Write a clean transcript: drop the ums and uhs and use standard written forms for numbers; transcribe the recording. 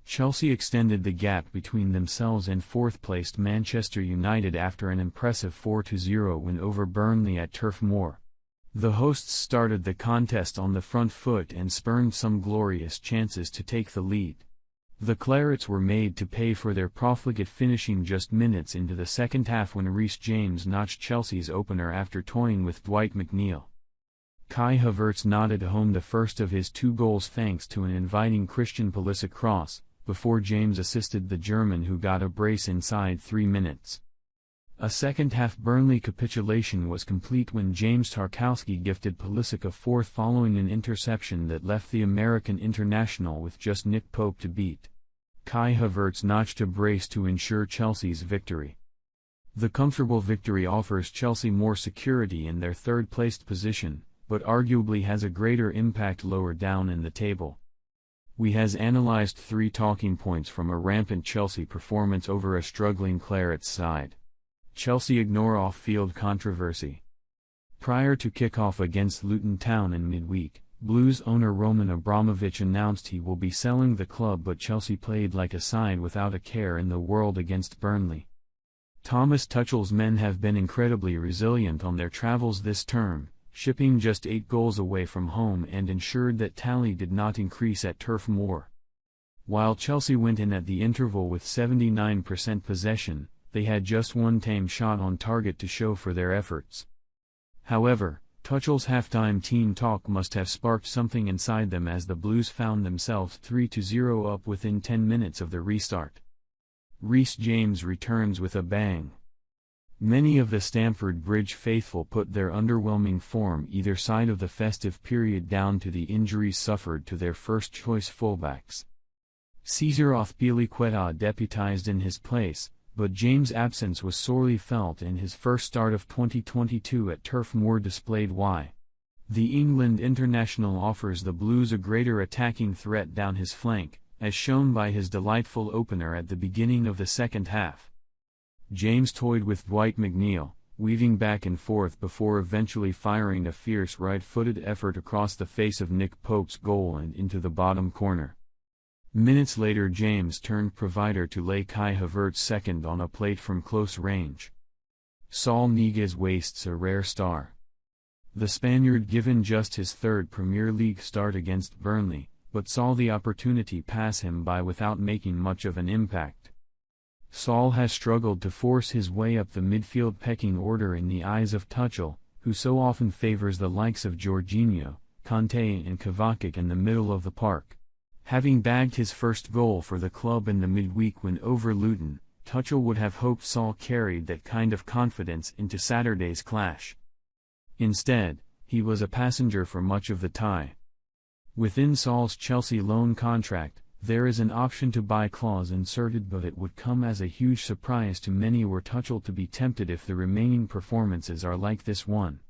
Chelsea extended the gap between themselves and fourth-placed Manchester United after an impressive 4-0 win over Burnley at Turf Moor. The hosts started the contest on the front foot and spurned some glorious chances to take the lead. The Clarets were made to pay for their profligate finishing just minutes into the second half when Reece James notched Chelsea's opener after toying with Dwight McNeil. Kai Havertz nodded home the first of his 2 goals thanks to an inviting Christian Pulisic cross, before James assisted the German who got a brace inside 3 minutes. A second-half Burnley capitulation was complete when James Tarkowski gifted Pulisic a fourth following an interception that left the American international with just Nick Pope to beat. Kai Havertz notched a brace to ensure Chelsea's victory. The comfortable victory offers Chelsea more security in their third-placed position, but arguably has a greater impact lower down in the table. We has analyzed 3 talking points from a rampant Chelsea performance over a struggling Clarets side. Chelsea ignore off-field controversy. Prior to kickoff against Luton Town in midweek, Blues owner Roman Abramovich announced he will be selling the club, but Chelsea played like a side without a care in the world against Burnley. Thomas Tuchel's men have been incredibly resilient on their travels this term, shipping just 8 goals away from home and ensured that tally did not increase at Turf Moor. While Chelsea went in at the interval with 79% possession, they had just 1 tame shot on target to show for their efforts. However, Tuchel's halftime team talk must have sparked something inside them as the Blues found themselves 3-0 up within 10 minutes of the restart. Reece James returns with a bang. Many of the Stamford Bridge faithful put their underwhelming form either side of the festive period down to the injuries suffered to their first-choice fullbacks. Cesar Azpilicueta deputized in his place, but James' absence was sorely felt and his first start of 2022 at Turf Moor displayed why. The England international offers the Blues a greater attacking threat down his flank, as shown by his delightful opener at the beginning of the second half. James toyed with Dwight McNeil, weaving back and forth before eventually firing a fierce right-footed effort across the face of Nick Pope's goal and into the bottom corner. Minutes later James turned provider to lay Kai Havertz second on a plate from close range. Saul Niguez wastes a rare star. The Spaniard given just his 3rd Premier League start against Burnley, but saw the opportunity pass him by without making much of an impact. Saul has struggled to force his way up the midfield pecking order in the eyes of Tuchel, who so often favors the likes of Jorginho, Kanté and Kovacic in the middle of the park. Having bagged his first goal for the club in the midweek win over Luton, Tuchel would have hoped Saul carried that kind of confidence into Saturday's clash. Instead, he was a passenger for much of the tie. Within Saul's Chelsea loan contract, there is an option to buy clause inserted, but it would come as a huge surprise to many were Tuchel to be tempted if the remaining performances are like this one.